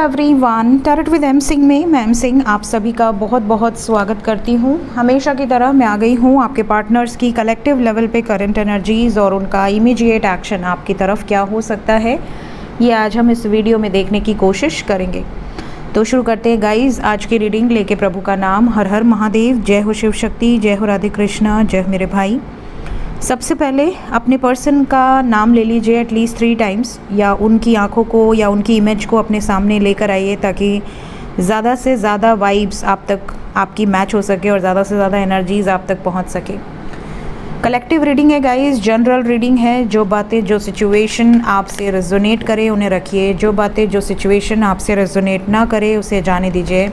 Everyone, tarot with M Singh में मैं M Singh आप सभी का बहुत बहुत स्वागत करती हूँ। हमेशा की तरह मैं आ गई हूँ आपके पार्टनर्स की कलेक्टिव लेवल पे करंट एनर्जीज़ और उनका इमीडिएट एक्शन आपकी तरफ क्या हो सकता है, ये आज हम इस वीडियो में देखने की कोशिश करेंगे। तो शुरू करते हैं गाइज आज की रीडिंग लेके। प्रभु का नाम, हर हर महादेव, जय हो शिव शक्ति, जय हो राधे कृष्णा, जय हो मेरे भाई। सबसे पहले अपने पर्सन का नाम ले लीजिए एटलीस्ट 3 टाइम्स, या उनकी आंखों को या उनकी इमेज को अपने सामने लेकर आइए ताकि ज़्यादा से ज़्यादा वाइब्स आप तक आपकी मैच हो सके और ज़्यादा से ज़्यादा एनर्जीज़ आप तक पहुंच सके। कलेक्टिव रीडिंग है गाइस, जनरल रीडिंग है। जो बातें जो सिचुएशन आपसे रेजोनेट करे उन्हें रखिए, जो बातें जो सिचुएशन आपसे रेजोनेट ना करे उसे जाने दीजिए।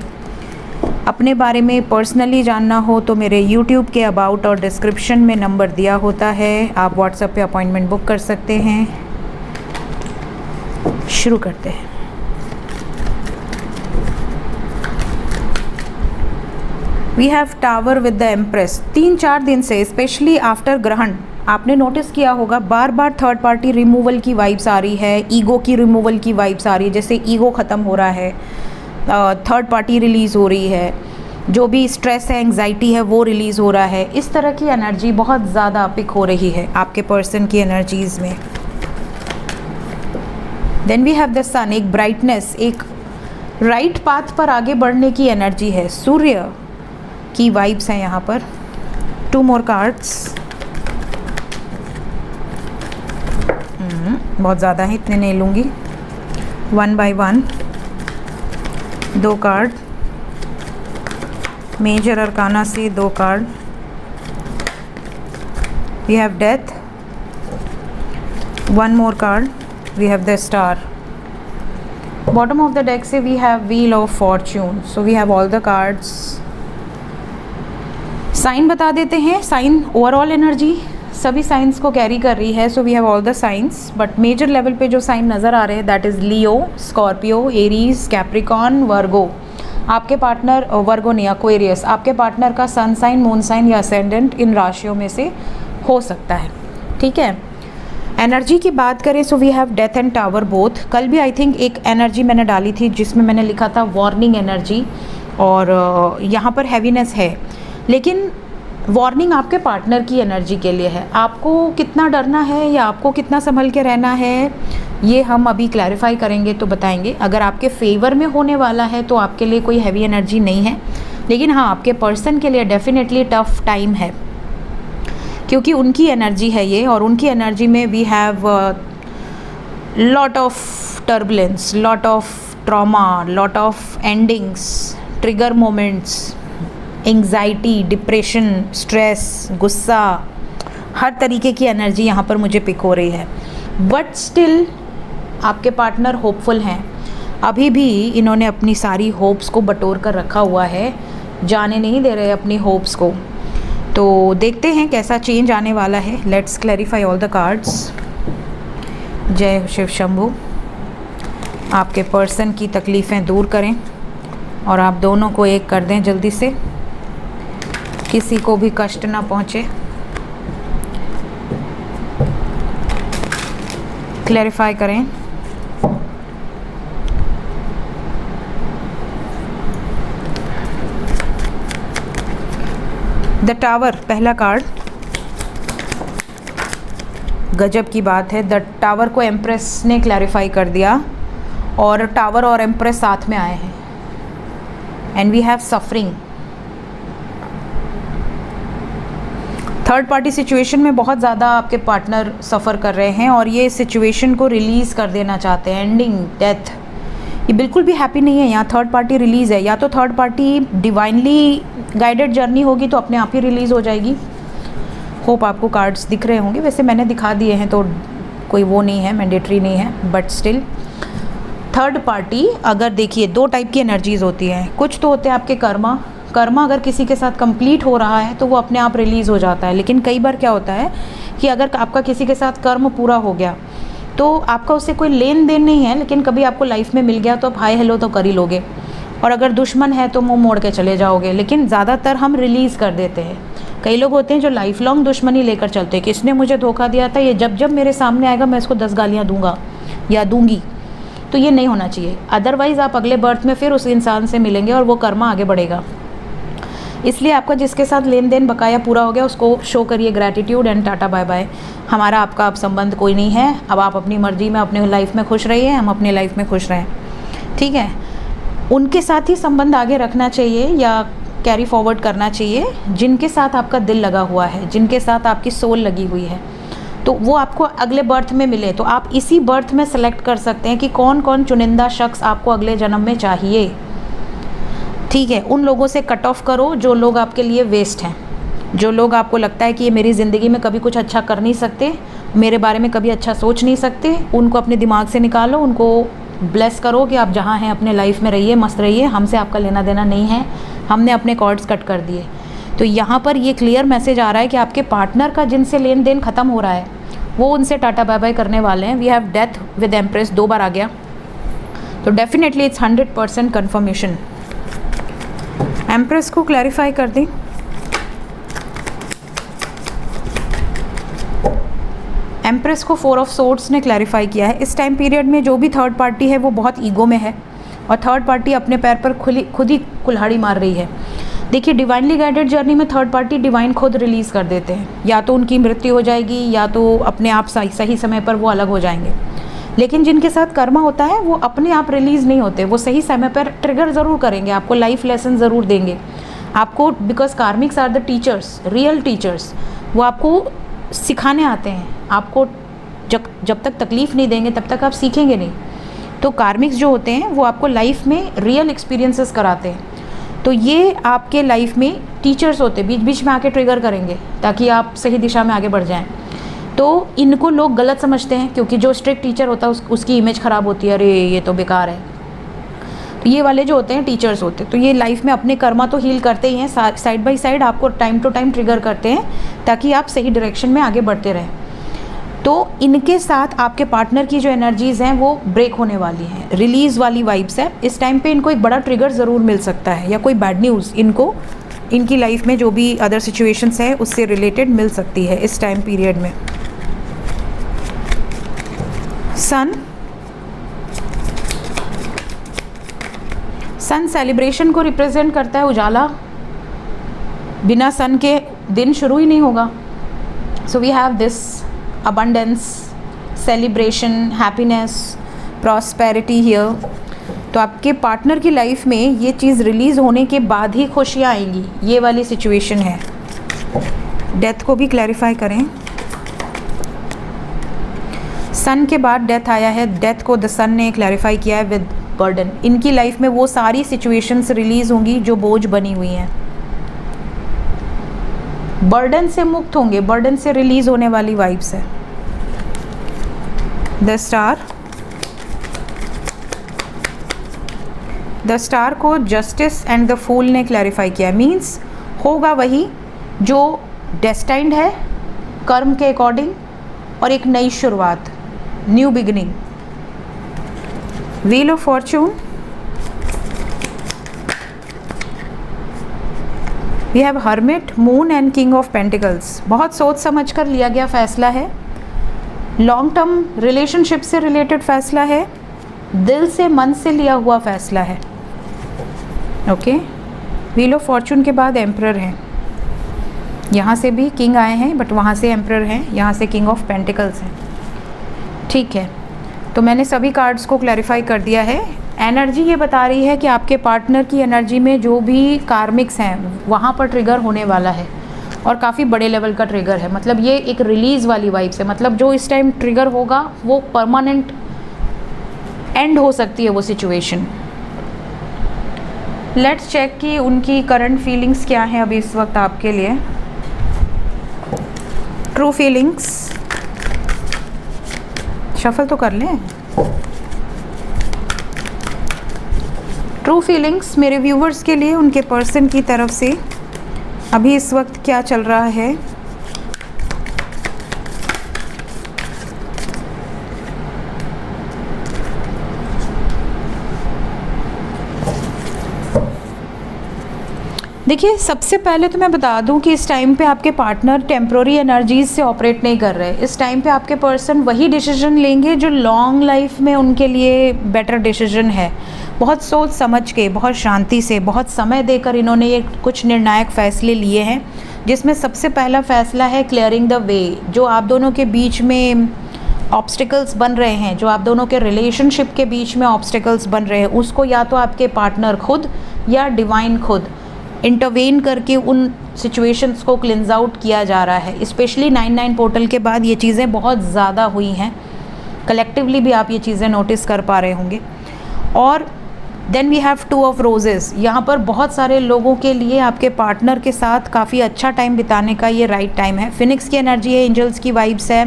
अपने बारे में पर्सनली जानना हो तो मेरे YouTube के अबाउट और डिस्क्रिप्शन में नंबर दिया होता है, आप व्हाट्सएप पे अपॉइंटमेंट बुक कर सकते हैं। शुरू करते हैं। We have tower with the empress. 3-4 दिन से स्पेशली आफ्टर ग्रहण आपने नोटिस किया होगा बार बार थर्ड पार्टी रिमूवल की वाइब्स आ रही है, ईगो की रिमूवल की वाइब्स आ रही है। जैसे ईगो ख़त्म हो रहा है, थर्ड पार्टी रिलीज़ हो रही है, जो भी स्ट्रेस है, एंग्जाइटी है वो रिलीज़ हो रहा है। इस तरह की एनर्जी बहुत ज़्यादा पिक हो रही है आपके पर्सन की एनर्जीज़ में। देन वी हैव द सन, एक ब्राइटनेस, एक राइट पाथ पर आगे बढ़ने की एनर्जी है। सूर्य की वाइब्स हैं यहाँ पर। 2 मोर कार्ड्स। बहुत ज़्यादा है, इतने नहीं लूँगी। 1 by 1 2 कार्ड। मेजर अरकाना से 2 card. We have death. 1 more card. We have the star. Bottom of the deck से we have wheel of fortune. So we have all the cards. Sign बता देते हैं। साइन ओवरऑल एनर्जी सभी signs को carry कर रही है। So we have all the signs, but major level पे जो साइन नज़र आ रहे हैं that is Leo, Scorpio, Aries, Capricorn, Virgo. आपके पार्टनर वर्गो नहीं, एक्वेरियस, आपके पार्टनर का सन साइन, मून साइन या असेंडेंट इन राशियों में से हो सकता है। ठीक है, एनर्जी की बात करें so we have death and tower both. कल भी आई थिंक एक एनर्जी मैंने डाली थी जिसमें मैंने लिखा था वार्निंग एनर्जी, और यहाँ पर हैवीनेस है, लेकिन वार्निंग आपके पार्टनर की एनर्जी के लिए है। आपको कितना डरना है या आपको कितना संभल के रहना है ये हम अभी क्लैरिफाई करेंगे तो बताएंगे। अगर आपके फेवर में होने वाला है तो आपके लिए कोई हैवी एनर्जी नहीं है, लेकिन हाँ आपके पर्सन के लिए डेफिनेटली टफ टाइम है क्योंकि उनकी एनर्जी है ये, और उनकी एनर्जी में we have lot of turbulence, lot of trauma, lot of endings, trigger moments, anxiety, depression, stress, गुस्सा, हर तरीके की एनर्जी यहाँ पर मुझे पिक हो रही है। बट स्टिल आपके पार्टनर होपफुल हैं। अभी भी इन्होंने अपनी सारी होप्स को बटोर कर रखा हुआ है, जाने नहीं दे रहे अपनी होप्स को। तो देखते हैं कैसा चेंज आने वाला है। Let's clarify all the cards. जय शिव शंभू। आपके पर्सन की तकलीफ़ें दूर करें और आप दोनों को एक कर दें जल्दी से, किसी को भी कष्ट ना पहुँचे। क्लैरिफाई करें। द टावर, पहला कार्ड। गजब की बात है, द टावर को एम्प्रेस ने क्लैरिफाई कर दिया और टावर और एम्प्रेस साथ में आए हैं। And we have suffering. Third party situation में बहुत ज़्यादा आपके पार्टनर सफ़र कर रहे हैं और ये सिचुएशन को रिलीज़ कर देना चाहते हैं। एंडिंग, डेथ, ये बिल्कुल भी हैप्पी नहीं है। यहाँ थर्ड पार्टी रिलीज़ है, या तो third party divinely guided journey होगी तो अपने आप ही रिलीज़ हो जाएगी। होप आपको कार्ड्स दिख रहे होंगे, वैसे मैंने दिखा दिए हैं तो कोई वो नहीं है, मैंडेटरी नहीं है, बट स्टिल थर्ड पार्टी अगर देखिए 2 टाइप की एनर्जीज़ होती हैं। कुछ तो होते हैं आपके कर्मा अगर किसी के साथ कंप्लीट हो रहा है तो वो अपने आप रिलीज़ हो जाता है, लेकिन कई बार क्या होता है कि अगर आपका किसी के साथ कर्म पूरा हो गया तो आपका उससे कोई लेन देन नहीं है, लेकिन कभी आपको लाइफ में मिल गया तो आप हाय हेलो तो कर ही लोगे, और अगर दुश्मन है तो मुंह मोड़ के चले जाओगे। लेकिन ज़्यादातर हम रिलीज़ कर देते हैं। कई लोग होते हैं जो लाइफ लॉन्ग दुश्मनी लेकर चलते हैं कि इसने मुझे धोखा दिया था, ये जब जब मेरे सामने आएगा मैं इसको 10 गालियाँ दूंगा या दूंगी, तो ये नहीं होना चाहिए, अदरवाइज़ आप अगले बर्थ में फिर उस इंसान से मिलेंगे और वो कर्मा आगे बढ़ेगा। इसलिए आपका जिसके साथ लेन देन बकाया पूरा हो गया उसको शो करिए gratitude and tata bye bye. हमारा आपका अब संबंध कोई नहीं है, अब आप अपनी मर्जी में अपने लाइफ में खुश रहिए, हम अपनी लाइफ में खुश रहें, ठीक है। उनके साथ ही संबंध आगे रखना चाहिए या कैरी फॉरवर्ड करना चाहिए जिनके साथ आपका दिल लगा हुआ है, जिनके साथ आपकी सोल लगी हुई है, तो वो आपको अगले बर्थ में मिले। तो आप इसी बर्थ में सेलेक्ट कर सकते हैं कि कौन कौन चुनिंदा शख्स आपको अगले जन्म में चाहिए, ठीक है। उन लोगों से कट ऑफ करो जो लोग आपके लिए वेस्ट हैं, जो लोग आपको लगता है कि ये मेरी ज़िंदगी में कभी कुछ अच्छा कर नहीं सकते, मेरे बारे में कभी अच्छा सोच नहीं सकते, उनको अपने दिमाग से निकालो, उनको ब्लेस करो कि आप जहाँ हैं अपने लाइफ में रहिए, मस्त रहिए, हमसे आपका लेना देना नहीं है, हमने अपने कॉर्ड्स कट कर दिए। तो यहाँ पर ये क्लियर मैसेज आ रहा है कि आपके पार्टनर का जिनसे लेन देन ख़त्म हो रहा है वो उनसे टाटा बाय बाय करने वाले हैं। We have death with empress 2 बार आ गया, तो डेफिनेटली इट्स 100% कन्फर्मेशन। एम्प्रेस को क्लैरिफाई कर दें। एम्प्रेस को 4 ऑफ सोर्ड्स ने क्लैरिफाई किया है। इस टाइम पीरियड में जो भी थर्ड पार्टी है वो बहुत ईगो में है और थर्ड पार्टी अपने पैर पर खुद ही कुल्हाड़ी मार रही है। देखिए, डिवाइनली गाइडेड जर्नी में थर्ड पार्टी डिवाइन खुद रिलीज़ कर देते हैं, या तो उनकी मृत्यु हो जाएगी या तो अपने आप सही समय पर वो अलग हो जाएंगे। लेकिन जिनके साथ कर्मा होता है वो अपने आप रिलीज़ नहीं होते, वो सही समय पर ट्रिगर ज़रूर करेंगे, आपको लाइफ लेसन ज़रूर देंगे आपको, because karmics are the teachers, real teachers. वो आपको सिखाने आते हैं, आपको जब तक तकलीफ़ नहीं देंगे तब तक आप सीखेंगे नहीं। तो कार्मिक्स जो होते हैं वो आपको लाइफ में रियल एक्सपीरियंसेस कराते हैं। तो ये आपके लाइफ में टीचर्स होते हैं, बीच बीच में आके ट्रिगर करेंगे ताकि आप सही दिशा में आगे बढ़ जाएं। तो इनको लोग गलत समझते हैं क्योंकि जो स्ट्रिक्ट टीचर होता है उसकी इमेज ख़राब होती है, अरे ये तो बेकार है। तो ये वाले जो होते हैं टीचर्स होते हैं, तो ये लाइफ में अपने कर्मा तो हील करते ही हैं, साइड बाय साइड आपको टाइम टू टाइम ट्रिगर करते हैं ताकि आप सही डायरेक्शन में आगे बढ़ते रहें। तो इनके साथ आपके पार्टनर की जो एनर्जीज़ हैं वो ब्रेक होने वाली हैं, रिलीज़ वाली वाइब्स है। इस टाइम पे इनको एक बड़ा ट्रिगर ज़रूर मिल सकता है या कोई बैड न्यूज़ इनको इनकी लाइफ में जो भी अदर सिचुएशंस है उससे रिलेटेड मिल सकती है इस टाइम पीरियड में। सन सेलिब्रेशन को रिप्रेजेंट करता है, उजाला, बिना सन के दिन शुरू ही नहीं होगा। So we have this abundance, celebration, happiness, prosperity here। तो आपके पार्टनर की लाइफ में ये चीज़ रिलीज़ होने के बाद ही खुशियाँ आएंगी, ये वाली सिचुएशन है। डेथ को भी क्लैरिफाई करें। सन के बाद डेथ आया है, डेथ को द सन ने क्लैरिफाई किया है विद बर्डन। इनकी लाइफ में वो सारी सिचुएशंस रिलीज़ होंगी जो बोझ बनी हुई हैं, बर्डन से मुक्त होंगे, बर्डन से रिलीज होने वाली वाइब्स है। द स्टार को जस्टिस एंड द फूल ने क्लैरिफाई किया, मीन्स होगा वही जो डेस्टाइंड है कर्म के अकॉर्डिंग, और एक नई शुरुआत, new beginning. Wheel of fortune, we have hermit, moon and king of pentacles. बहुत सोच समझ कर लिया गया फैसला है, लॉन्ग टर्म रिलेशनशिप से रिलेटेड फैसला है, दिल से मन से लिया हुआ फैसला है। ओके, व्हील ऑफ फॉर्चून के बाद एम्परर हैं, यहाँ से भी किंग आए हैं बट वहाँ से एम्परर हैं, यहाँ से किंग ऑफ पेंटिकल्स हैं। ठीक है, तो मैंने सभी कार्ड्स को क्लैरिफाई कर दिया है। एनर्जी ये बता रही है कि आपके पार्टनर की एनर्जी में जो भी कार्मिक्स हैं वहाँ पर ट्रिगर होने वाला है, और काफ़ी बड़े लेवल का ट्रिगर है। मतलब ये एक रिलीज़ वाली वाइब्स है, मतलब जो इस टाइम ट्रिगर होगा वो परमानेंट एंड हो सकती है वो सिचुएशन। लेट्स चेक कि उनकी करंट फीलिंग्स क्या हैं अभी इस वक्त आपके लिए। ट्रू फीलिंग्स शफल तो कर लें। ट्रू फीलिंग्स मेरे व्यूवर्स के लिए उनके पर्सन की तरफ से अभी इस वक्त क्या चल रहा है। देखिए, सबसे पहले तो मैं बता दूं कि इस टाइम पे आपके पार्टनर टेम्प्रोरी एनर्जीज से ऑपरेट नहीं कर रहे। इस टाइम पे आपके पर्सन वही डिसीजन लेंगे जो लॉन्ग लाइफ में उनके लिए बेटर डिसीजन है। बहुत सोच समझ के, बहुत शांति से, बहुत समय देकर इन्होंने ये कुछ निर्णायक फ़ैसले लिए हैं, जिसमें सबसे पहला फ़ैसला है क्लियरिंग द वे। जो आप दोनों के बीच में ऑब्स्टिकल्स बन रहे हैं, जो आप दोनों के रिलेशनशिप के बीच में ऑब्स्टिकल्स बन रहे हैं, उसको या तो आपके पार्टनर खुद या डिवाइन खुद इंटरवेन करके उन सिचुएशंस को क्लिनज आउट किया जा रहा है। स्पेशली 9/9 पोर्टल के बाद ये चीज़ें बहुत ज़्यादा हुई हैं। कलेक्टिवली भी आप ये चीज़ें नोटिस कर पा रहे होंगे। और then we have 2 of roses. यहाँ पर बहुत सारे लोगों के लिए आपके पार्टनर के साथ काफ़ी अच्छा टाइम बिताने का ये राइट टाइम है। फिनिक्स की एनर्जी है, एंजल्स की वाइब्स है,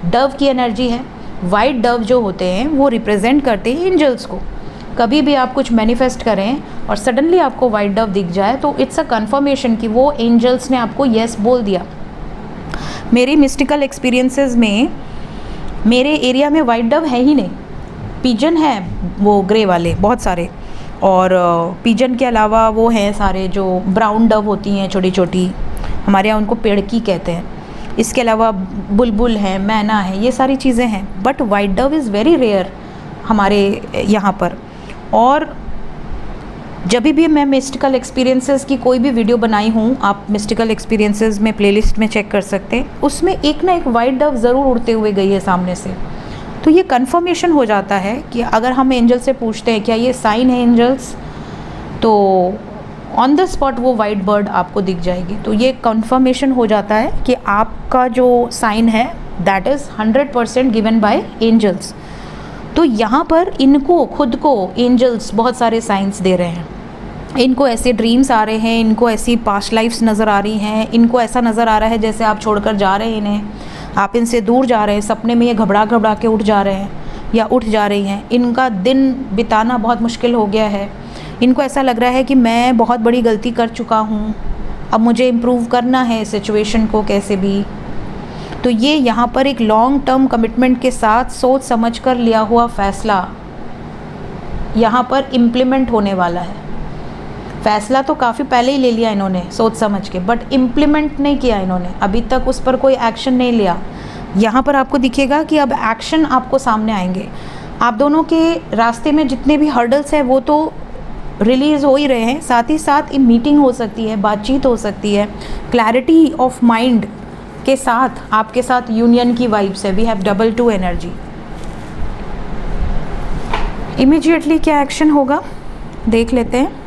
डव की एनर्जी है। वाइट डव जो होते हैं वो रिप्रेजेंट करते हैं एंजल्स को। कभी भी आप कुछ मैनिफेस्ट करें और सडनली आपको वाइट डव दिख जाए तो इट्स अ कन्फर्मेशन कि वो एंजल्स ने आपको येस बोल दिया। मेरी मिस्टिकल एक्सपीरियंसेस में मेरे एरिया में वाइट डव है ही नहीं। पिजन है वो ग्रे वाले बहुत सारे, और पिजन के अलावा वो हैं सारे जो ब्राउन डव होती हैं छोटी छोटी, हमारे यहाँ उनको पेड़की कहते हैं। इसके अलावा बुलबुल है, मैना है, ये सारी चीज़ें हैं। But white dove is very rare हमारे यहाँ पर। और जब भी मैं मिस्टिकल एक्सपीरियंसेस की कोई भी वीडियो बनाई हूँ, आप मिस्टिकल एक्सपीरियंसेस में प्लेलिस्ट में चेक कर सकते हैं, उसमें एक ना एक वाइट डव ज़रूर उड़ते हुए गई है सामने से। तो ये कंफर्मेशन हो जाता है कि अगर हम एंजल से पूछते हैं क्या ये साइन है एंजल्स, तो ऑन द स्पॉट वो वाइट बर्ड आपको दिख जाएगी। तो ये कंफर्मेशन हो जाता है कि आपका जो साइन है that is 100% given by angels. तो यहाँ पर इनको खुद को एंजल्स बहुत सारे साइंस दे रहे हैं। इनको ऐसे ड्रीम्स आ रहे हैं, इनको ऐसी पास्ट लाइफ्स नज़र आ रही हैं, इनको ऐसा नज़र आ रहा है जैसे आप छोड़कर जा रहे हैं इन्हें, आप इनसे दूर जा रहे हैं। सपने में ये घबरा घबरा के उठ जा रहे हैं या उठ जा रही हैं। इनका दिन बिताना बहुत मुश्किल हो गया है। इनको ऐसा लग रहा है कि मैं बहुत बड़ी गलती कर चुका हूँ, अब मुझे इम्प्रूव करना है सिचुएशन को कैसे भी। तो ये यहाँ पर एक लॉन्ग टर्म कमिटमेंट के साथ सोच समझ कर लिया हुआ फ़ैसला यहाँ पर इम्प्लीमेंट होने वाला है। फ़ैसला तो काफ़ी पहले ही ले लिया इन्होंने सोच समझ के, बट इम्प्लीमेंट नहीं किया इन्होंने, अभी तक उस पर कोई एक्शन नहीं लिया। यहाँ पर आपको दिखेगा कि अब एक्शन आपको सामने आएंगे। आप दोनों के रास्ते में जितने भी हर्डल्स हैं वो तो रिलीज़ हो ही रहे हैं, साथ ही साथ मीटिंग हो सकती है, बातचीत हो सकती है। क्लैरिटी ऑफ माइंड के साथ आपके साथ यूनियन की वाइब्स है। We have double 2 energy. Immediately क्या एक्शन होगा देख लेते हैं।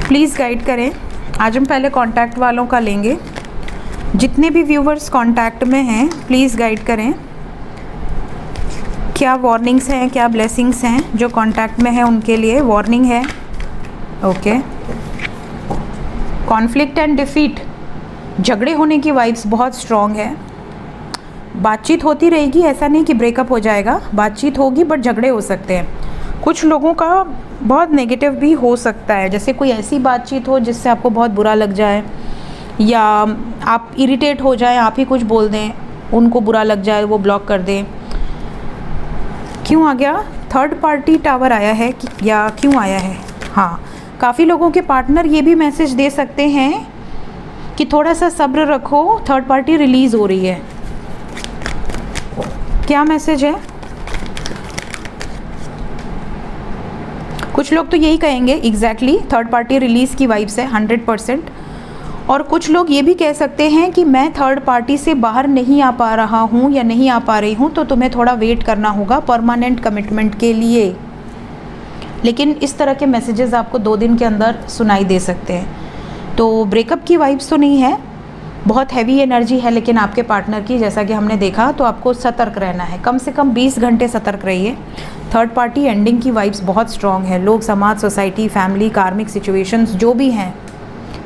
प्लीज़ गाइड करें। आज हम पहले कांटेक्ट वालों का लेंगे। जितने भी व्यूवर्स कांटेक्ट में हैं प्लीज़ गाइड करें, क्या वार्निंग्स हैं, क्या ब्लेसिंग्स हैं। जो कांटेक्ट में है उनके लिए वार्निंग है। ओके, कॉन्फ्लिक्ट एंड डिफीट, झगड़े होने की वाइब्स बहुत स्ट्रॉन्ग है। बातचीत होती रहेगी, ऐसा नहीं कि ब्रेकअप हो जाएगा, बातचीत होगी बट झगड़े हो सकते हैं। कुछ लोगों का बहुत नेगेटिव भी हो सकता है, जैसे कोई ऐसी बातचीत हो जिससे आपको बहुत बुरा लग जाए या आप इरिटेट हो जाएं, आप ही कुछ बोल दें, उनको बुरा लग जाए, वो ब्लॉक कर दें। क्यों आ गया थर्ड पार्टी टावर आया है या क्यों आया है? हाँ, काफ़ी लोगों के पार्टनर ये भी मैसेज दे सकते हैं कि थोड़ा सा सब्र रखो, थर्ड पार्टी रिलीज़ हो रही है। क्या मैसेज है? कुछ लोग तो यही कहेंगे एग्जैक्टली थर्ड पार्टी रिलीज़ की वाइब्स है 100%। और कुछ लोग ये भी कह सकते हैं कि मैं थर्ड पार्टी से बाहर नहीं आ पा रहा हूँ या नहीं आ पा रही हूँ, तो तुम्हें थोड़ा वेट करना होगा परमानेंट कमिटमेंट के लिए। लेकिन इस तरह के मैसेजेस आपको 2 दिन के अंदर सुनाई दे सकते हैं। तो ब्रेकअप की वाइब्स तो नहीं है, बहुत हैवी एनर्जी है लेकिन आपके पार्टनर की, जैसा कि हमने देखा, तो आपको सतर्क रहना है। कम से कम 20 घंटे सतर्क रहिए। थर्ड पार्टी एंडिंग की वाइब्स बहुत स्ट्रॉन्ग है। लोग, समाज, सोसाइटी, फैमिली, कार्मिक सिचुएशंस जो भी हैं,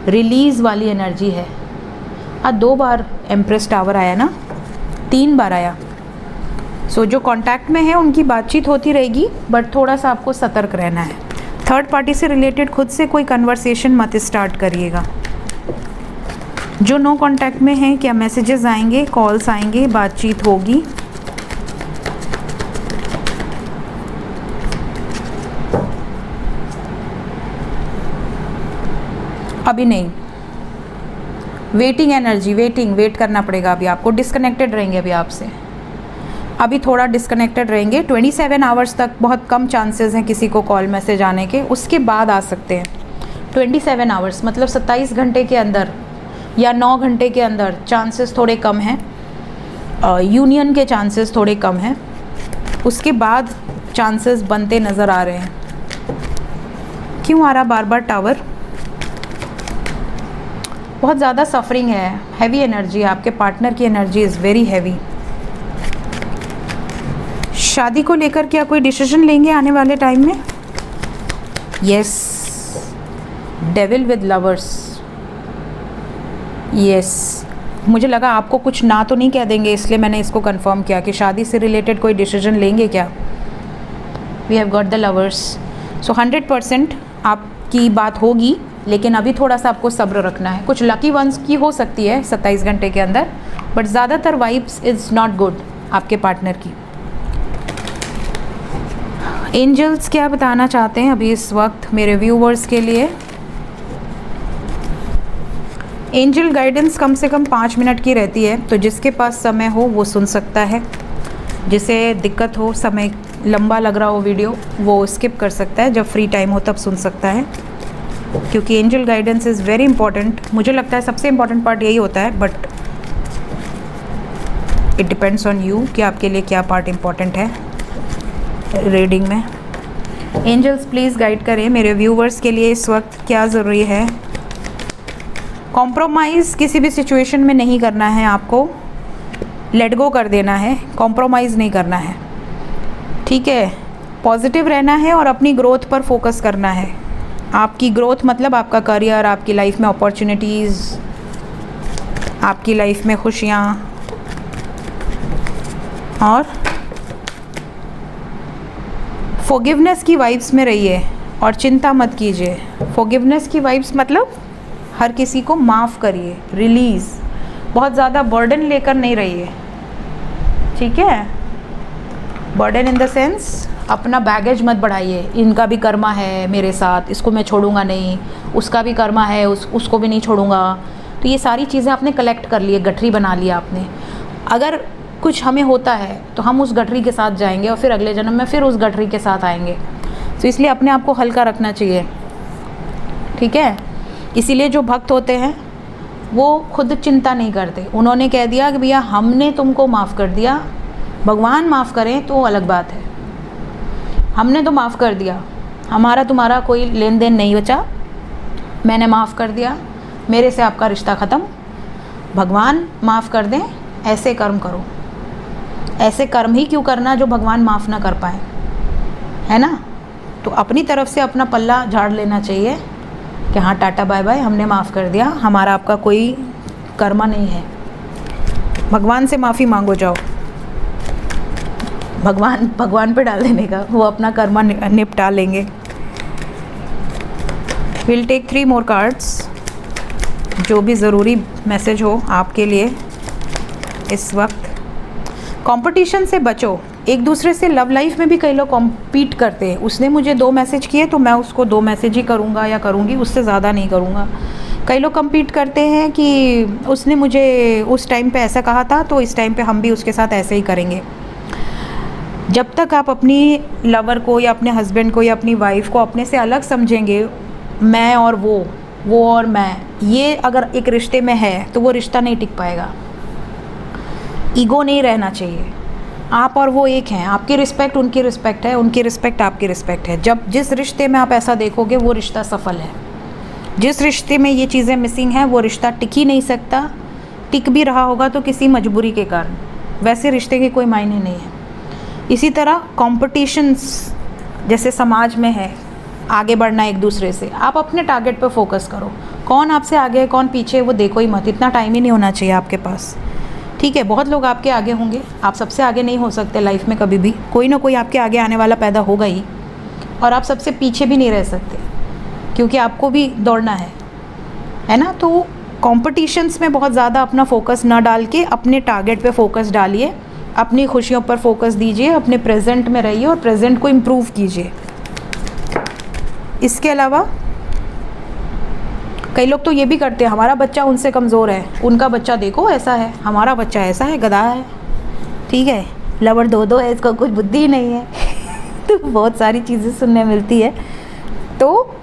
रिलीज़ वाली एनर्जी है। 2 बार एम्प्रेस टावर आया ना, 3 बार आया। सो जो कांटेक्ट में है उनकी बातचीत होती रहेगी बट थोड़ा सा आपको सतर्क रहना है। थर्ड पार्टी से रिलेटेड खुद से कोई कन्वर्सेशन मत स्टार्ट करिएगा। जो नो कांटेक्ट में हैं, क्या मैसेजेस आएंगे, कॉल्स आएंगे, बातचीत होगी। अभी नहीं, वेटिंग एनर्जी, वेट करना पड़ेगा अभी आपको। डिस्कनेक्टेड रहेंगे अभी आपसे, अभी थोड़ा डिस्कनेक्टेड रहेंगे। 27 आवर्स तक बहुत कम चांसेस हैं किसी को कॉल मैसेज आने के, उसके बाद आ सकते हैं। 27 आवर्स मतलब 27 घंटे के अंदर या 9 घंटे के अंदर चांसेस थोड़े कम हैं, यूनियन के चांसेस थोड़े कम हैं। उसके बाद चांसेस बनते नज़र आ रहे हैं। क्यों आ रहा बार बार टावर? बहुत ज़्यादा सफरिंग है, हैवी एनर्जी है, आपके पार्टनर की एनर्जी इज़ वेरी हैवी। शादी को लेकर क्या कोई डिसीजन लेंगे आने वाले टाइम में? Yes, devil with lovers. Yes, मुझे लगा आपको कुछ ना तो नहीं कह देंगे, इसलिए मैंने इसको कंफर्म किया कि शादी से रिलेटेड कोई डिसीजन लेंगे क्या। We have got the lovers. So 100% आपकी बात होगी, लेकिन अभी थोड़ा सा आपको सब्र रखना है। कुछ लकी वंस की हो सकती है 27 घंटे के अंदर, बट ज़्यादातर वाइब्स इज़ नॉट गुड आपके पार्टनर की। एंजल्स क्या बताना चाहते हैं अभी इस वक्त मेरे व्यूवर्स के लिए? एंजल गाइडेंस कम से कम 5 मिनट की रहती है, तो जिसके पास समय हो वो सुन सकता है। जिसे दिक्कत हो, समय लंबा लग रहा हो वीडियो, वो स्किप कर सकता है, जब फ्री टाइम हो तब सुन सकता है, क्योंकि angel guidance is very important. मुझे लगता है सबसे इम्पॉर्टेंट पार्ट यही होता है, but it depends on you कि आपके लिए क्या पार्ट इम्पॉर्टेंट है रीडिंग में। एंजल्स प्लीज़ गाइड करें मेरे व्यूवर्स के लिए इस वक्त क्या ज़रूरी है। कॉम्प्रोमाइज़ किसी भी सिचुएशन में नहीं करना है आपको, लेट गो कर देना है, कॉम्प्रोमाइज़ नहीं करना है, ठीक है। पॉजिटिव रहना है और अपनी ग्रोथ पर फोकस करना है। आपकी ग्रोथ मतलब आपका करियर, आपकी लाइफ में अपॉर्चुनिटीज़, आपकी लाइफ में खुशियाँ, और फॉरगिवनेस की वाइब्स में रहिए और चिंता मत कीजिए। फॉरगिवनेस की वाइब्स मतलब हर किसी को माफ़ करिए, रिलीज़, बहुत ज़्यादा बर्डन लेकर नहीं रहिए, ठीक है। बर्डन इन द सेंस अपना बैगेज मत बढ़ाइए। इनका भी कर्मा है मेरे साथ, इसको मैं छोड़ूंगा नहीं, उसका भी कर्मा है, उसको भी नहीं छोड़ूंगा। तो ये सारी चीज़ें आपने कलेक्ट कर लिए, गठरी बना लिया आपने। अगर कुछ हमें होता है तो हम उस गठरी के साथ जाएंगे और फिर अगले जन्म में फिर उस गठरी के साथ आएंगे। तो इसलिए अपने आप को हल्का रखना चाहिए, ठीक है। इसीलिए जो भक्त होते हैं वो खुद चिंता नहीं करते। उन्होंने कह दिया कि भैया हमने तुमको माफ़ कर दिया, भगवान माफ़ करें तो अलग बात है, हमने तो माफ़ कर दिया, हमारा तुम्हारा कोई लेन देन नहीं बचा, मैंने माफ़ कर दिया, मेरे से आपका रिश्ता ख़त्म, भगवान माफ़ कर दें। ऐसे कर्म करो, ऐसे कर्म ही क्यों करना जो भगवान माफ़ ना कर पाए, है ना। तो अपनी तरफ से अपना पल्ला झाड़ लेना चाहिए कि हाँ टाटा बाय बाय, हमने माफ़ कर दिया, हमारा आपका कोई कर्मा नहीं है। भगवान से माफ़ी मांगो, जाओ भगवान पे डाल देने का, वो अपना कर्मा निपटा लेंगे। विल टेक 3 मोर कार्ड्स, जो भी ज़रूरी मैसेज हो आपके लिए इस वक्त। कंपटीशन से बचो, एक दूसरे से लव लाइफ में भी कई लोग कॉम्पीट करते हैं। उसने मुझे 2 मैसेज किए तो मैं उसको 2 मैसेज ही करूँगा या करूँगी, उससे ज़्यादा नहीं करूँगा। कई लोग कम्पीट करते हैं कि उसने मुझे उस टाइम पे ऐसा कहा था तो इस टाइम पे हम भी उसके साथ ऐसे ही करेंगे। जब तक आप अपनी लवर को या अपने हस्बैंड को या अपनी वाइफ को अपने से अलग समझेंगे, मैं और वो और मैं, ये अगर एक रिश्ते में है तो वो रिश्ता नहीं टिक पाएगा। ईगो नहीं रहना चाहिए, आप और वो एक हैं, आपकी रिस्पेक्ट उनकी रिस्पेक्ट है, उनकी रिस्पेक्ट आपकी रिस्पेक्ट है। जब जिस रिश्ते में आप ऐसा देखोगे वो रिश्ता सफल है। जिस रिश्ते में ये चीज़ें मिसिंग हैं वो रिश्ता टिक ही नहीं सकता, टिक भी रहा होगा तो किसी मजबूरी के कारण, वैसे रिश्ते के कोई मायने नहीं है। इसी तरह कॉम्पिटिशन्स जैसे समाज में है, आगे बढ़ना एक दूसरे से, आप अपने टारगेट पर फोकस करो। कौन आपसे आगे है कौन पीछे है वो देखो ही मत, इतना टाइम ही नहीं होना चाहिए आपके पास, ठीक है। बहुत लोग आपके आगे होंगे, आप सबसे आगे नहीं हो सकते लाइफ में, कभी भी कोई ना कोई आपके आगे आने वाला पैदा होगा ही, और आप सबसे पीछे भी नहीं रह सकते, क्योंकि आपको भी दौड़ना है ना। तो कॉम्पिटिशन्स में बहुत ज़्यादा अपना फोकस ना डाल के अपने टारगेट पे फोकस डालिए, अपनी खुशियों पर फोकस दीजिए, अपने प्रेजेंट में रहिए और प्रेजेंट को इम्प्रूव कीजिए। इसके अलावा कई लोग तो ये भी करते हैं, हमारा बच्चा उनसे कमज़ोर है, उनका बच्चा देखो ऐसा है, हमारा बच्चा ऐसा है, गधा है, ठीक है, लवर दो है, इसका कुछ बुद्धि ही नहीं है। तो बहुत सारी चीज़ें सुनने मिलती है। तो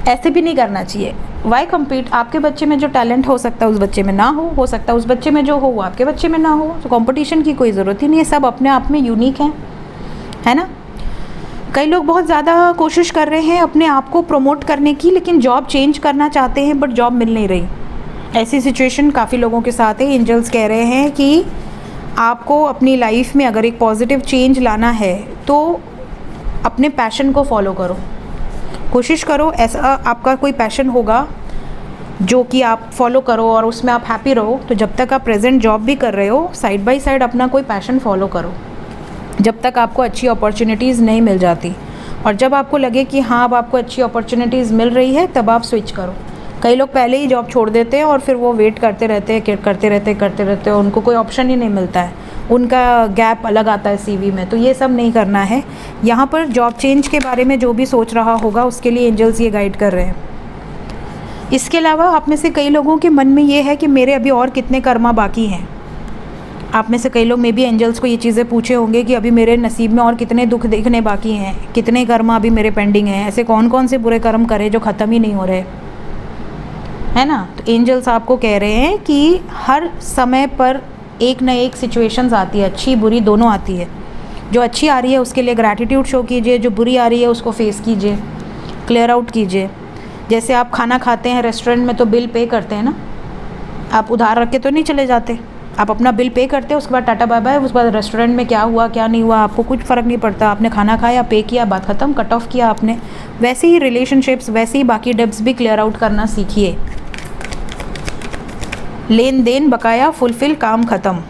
ऐसे भी नहीं करना चाहिए। Why compete? आपके बच्चे में जो टैलेंट हो सकता है उस बच्चे में ना हो सकता है उस बच्चे में जो हो वो आपके बच्चे में ना हो। तो कंपटीशन की कोई ज़रूरत ही नहीं है, सब अपने आप में यूनिक हैं, है ना। कई लोग बहुत ज़्यादा कोशिश कर रहे हैं अपने आप को प्रमोट करने की, लेकिन जॉब चेंज करना चाहते हैं बट जॉब मिल नहीं रही। ऐसी सिचुएशन काफ़ी लोगों के साथ है। एंजल्स कह रहे हैं कि आपको अपनी लाइफ में अगर एक पॉजिटिव चेंज लाना है तो अपने पैशन को फॉलो करो, कोशिश करो ऐसा आपका कोई पैशन होगा जो कि आप फॉलो करो और उसमें आप हैप्पी रहो। तो जब तक आप प्रेजेंट जॉब भी कर रहे हो, साइड बाय साइड अपना कोई पैशन फॉलो करो, जब तक आपको अच्छी अपॉर्चुनिटीज़ नहीं मिल जाती। और जब आपको लगे कि हाँ अब आपको अच्छी अपॉर्चुनिटीज़ मिल रही है, तब आप स्विच करो। कई लोग पहले ही जॉब छोड़ देते हैं और फिर वो वेट करते रहते हैं, उनको कोई ऑप्शन ही नहीं मिलता है, उनका गैप अलग आता है सीवी में। तो ये सब नहीं करना है। यहाँ पर जॉब चेंज के बारे में जो भी सोच रहा होगा उसके लिए एंजल्स ये गाइड कर रहे हैं। इसके अलावा आप में से कई लोगों के मन में ये है कि मेरे अभी और कितने कर्मा बाकी हैं। आप में से कई लोग मे बी एंजल्स को ये चीज़ें पूछे होंगे कि अभी मेरे नसीब में और कितने दुख देखने बाकी हैं, कितने कर्म अभी मेरे पेंडिंग हैं, ऐसे कौन कौन से बुरे कर्म करे जो ख़त्म ही नहीं हो रहे, है ना। तो एंजल्स आपको कह रहे हैं कि हर समय पर एक न एक सिचुएशंस आती है, अच्छी बुरी दोनों आती है। जो अच्छी आ रही है उसके लिए ग्रैटिट्यूड शो कीजिए, जो बुरी आ रही है उसको फेस कीजिए, क्लियर आउट कीजिए। जैसे आप खाना खाते हैं रेस्टोरेंट में तो बिल पे करते हैं ना, आप उधार रख के तो नहीं चले जाते, आप अपना बिल पे करते हैं, उसके बाद टाटा बाय बाय। उसके बाद रेस्टोरेंट में क्या हुआ क्या नहीं हुआ आपको कुछ फ़र्क नहीं पड़ता, आपने खाना खाया, पे किया, बात ख़त्म, कट ऑफ किया आपने। वैसे ही रिलेशनशिप्स, वैसे ही बाकी डेब्ट्स भी क्लियर आउट करना सीखिए। लेन देन बकाया फुलफिल, काम ख़त्म।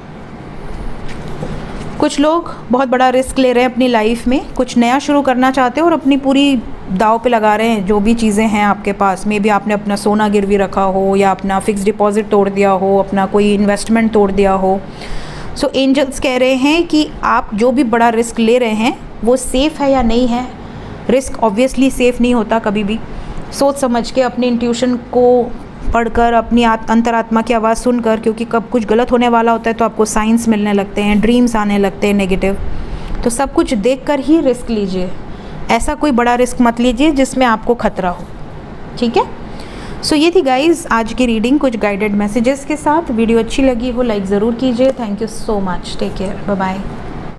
कुछ लोग बहुत बड़ा रिस्क ले रहे हैं अपनी लाइफ में, कुछ नया शुरू करना चाहते हैं और अपनी पूरी दाव पे लगा रहे हैं जो भी चीज़ें हैं आपके पास। मे बी आपने अपना सोना गिरवी रखा हो या अपना फिक्स डिपॉजिट तोड़ दिया हो, अपना कोई इन्वेस्टमेंट तोड़ दिया हो। सो एंजल्स कह रहे हैं कि आप जो भी बड़ा रिस्क ले रहे हैं वो सेफ़ है या नहीं है। रिस्क ऑब्वियसली सेफ़ नहीं होता कभी भी। सोच समझ के अपनी इंट्यूशन को पढ़कर, अपनी अंतरात्मा की आवाज़ सुनकर, क्योंकि कब कुछ गलत होने वाला होता है तो आपको साइंस मिलने लगते हैं, ड्रीम्स आने लगते हैं नेगेटिव। तो सब कुछ देखकर ही रिस्क लीजिए, ऐसा कोई बड़ा रिस्क मत लीजिए जिसमें आपको खतरा हो, ठीक है। सो ये थी गाइज़ आज की रीडिंग, कुछ गाइडेड मैसेजेस के साथ। वीडियो अच्छी लगी हो लाइक ज़रूर कीजिए। Thank you so much, take care, bye bye.